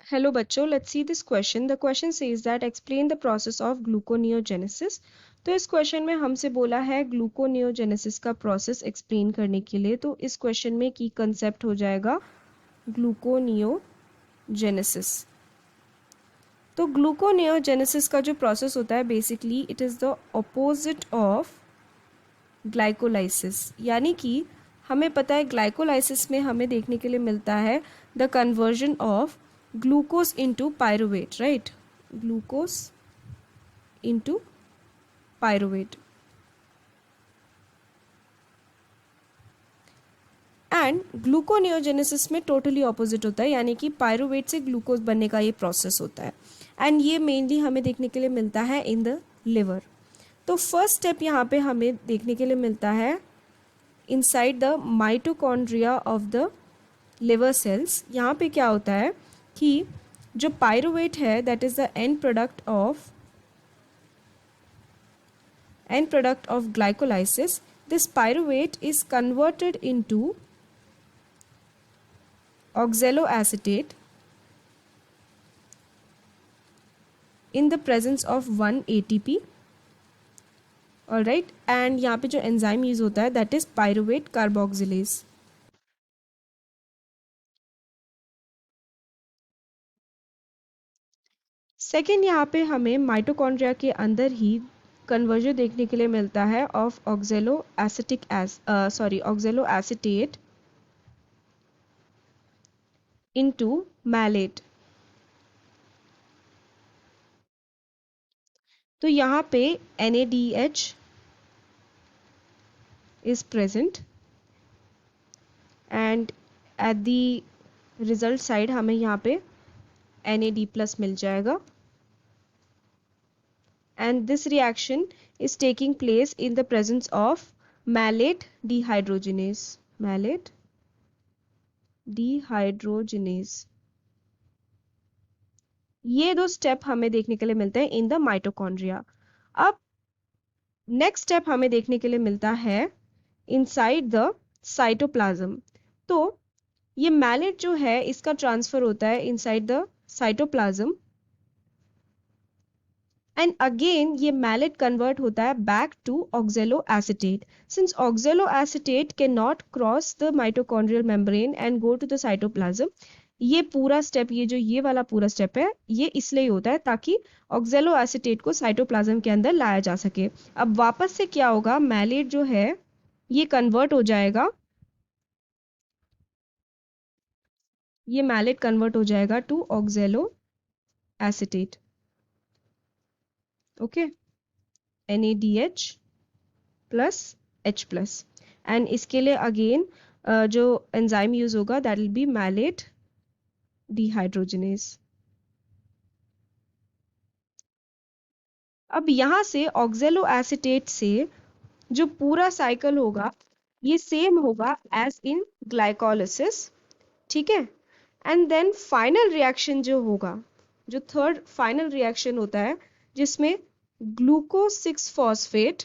Hello बच्चों, let's see this question. The question says that explain the process of gluconeogenesis. तो इस question में हमसे बोला है ग्लूकोनियोजेनेसिस का प्रोसेस एक्सप्लेन करने के लिए. तो इस क्वेश्चन में की कंसेप्ट हो जाएगा ग्लूकोनियोजेनेसिस. तो ग्लूकोनियोजेनेसिस का जो प्रोसेस होता है basically it is the opposite of glycolysis. यानी कि हमें पता है ग्लाइकोलाइसिस में हमें देखने के लिए मिलता है the conversion of glucose into pyruvate, right? Glucose into pyruvate. And gluconeogenesis में टोटली ऑपोजिट होता है, यानी कि पायरुवेट से ग्लूकोज बनने का ये प्रोसेस होता है. एंड ये मेनली हमें देखने के लिए मिलता है इन द लिवर. तो फर्स्ट स्टेप यहाँ पे हमें देखने के लिए मिलता है inside the mitochondria of the liver cells. यहाँ पे क्या होता है कि जो पायरुवेट है that is the end product of glycolysis. This pyruvate is converted into oxaloacetate in the presence of 1 ATP. Alright, and यहाँ पे जो एंजाइम यूज होता है that is pyruvate carboxylase. Second, यहाँ पे हमें माइटोकॉन्ड्रिया के अंदर ही कन्वर्जन देखने के लिए मिलता है ऑफ ऑक्जेलोएसिटेट इनटू मैलेट. तो यहाँ पे NADH is present and at the result side हमें यहाँ पे NAD+ मिल जाएगा. And this reaction is taking place in the presence of malate dehydrogenase. Malate dehydrogenase. ये दो स्टेप हमें देखने के लिए मिलते हैं इन द माइटोकॉन्ड्रिया. अब नेक्स्ट स्टेप हमें देखने के लिए मिलता है इनसाइड द साइटोप्लाज्म. तो ये मैलेट जो है इसका ट्रांसफर होता है inside the cytoplasm and again ये मैलेट कन्वर्ट होता है back to oxaloacetate. Since oxaloacetate can not cross the mitochondrial membrane and go to the cytoplasm. ये पूरा स्टेप, ये वाला पूरा स्टेप है, ये इसलिए होता है ताकि ऑक्जेलोएसिटेट को साइटोप्लाज्म के अंदर लाया जा सके. अब वापस से क्या होगा, मैलेट जो है ये कन्वर्ट हो जाएगा, ये मैलेट कन्वर्ट हो जाएगा to oxaloacetate. Okay, NADH plus H+. And इसके लिए अगेन जो एंजाइम यूज होगा that will be malate dehydrogenase. अब यहाँ से ऑक्जेलोएसिटेट से जो पूरा साइकिल होगा ये सेम होगा एज इन ग्लाइकोलाइसिस. ठीक है, एंड देन फाइनल रिएक्शन जो होगा, जो थर्ड फाइनल रिएक्शन होता है जिसमें ग्लूकोज 6 फॉस्फेट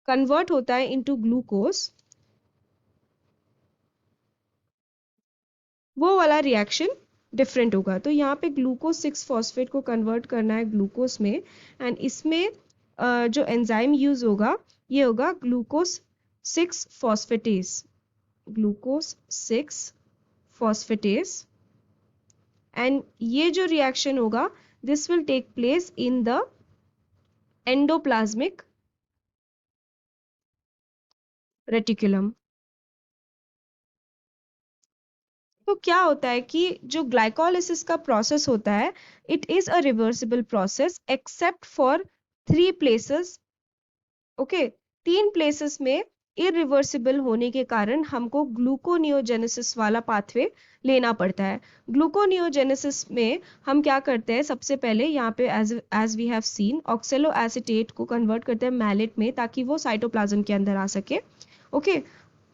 कन्वर्ट होता है इनटू ग्लूकोज, वो वाला रिएक्शन डिफरेंट होगा. तो यहाँ पे ग्लूकोज 6 फॉस्फेट को कन्वर्ट करना है ग्लूकोज में एंड इसमें जो एंजाइम यूज होगा ये होगा glucose 6 phosphatase. Glucose 6 phosphatase and ये जो रिएक्शन होगा this will take place in the endoplasmic reticulum. तो क्या होता है कि जो ग्लाइकोलाइसिस का प्रोसेस होता है it is a reversible process except for 3 places. Okay, 3 places में इरिवर्सिबल होने के कारण हमको ग्लूकोनियोजेनेसिस वाला पाथवे लेना पड़ता है. ग्लूकोनियोजेनेसिस में हम क्या करते हैं, सबसे पहले यहाँ पे एज वी हैव सीन ऑक्सेलोएसिटेट को कन्वर्ट करते हैं मैलेट में ताकि वो साइटोप्लाज्म के अंदर आ सके. ओके,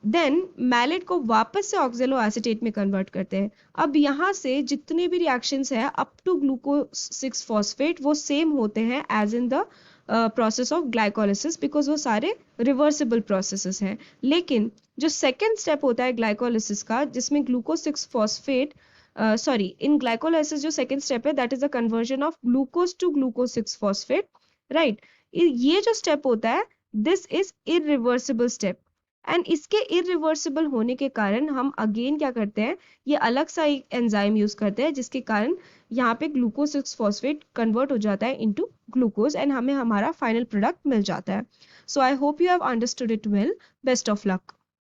देन मैलेट को वापस से ऑक्जेलोएसिटेट में कन्वर्ट करते हैं. अब यहाँ से जितने भी रिएक्शंस है अप टू ग्लूकोज 6 फॉस्फेट वो सेम होते हैं as in the process of glycolysis, because वो सारे रिवर्सिबल प्रोसेसेस हैं। लेकिन जो सेकेंड स्टेप होता है ग्लाइकोलिसिस का, जिसमें glucose 6 phosphate sorry, in glycolysis जो सेकंड स्टेप है that is the conversion of glucose to glucose 6 phosphate, right. ये जो स्टेप होता है this is irreversible step, and इसके इरिवर्सिबल होने के कारण हम अगेन क्या करते हैं, ये अलग सा एक एंजाइम यूज करते हैं जिसके कारण यहाँ पे ग्लूकोज 6 फॉस्फेट कन्वर्ट हो जाता है इनटू ग्लूकोज एंड हमें हमारा फाइनल प्रोडक्ट मिल जाता है। So I hope you have understood it well. Best of luck.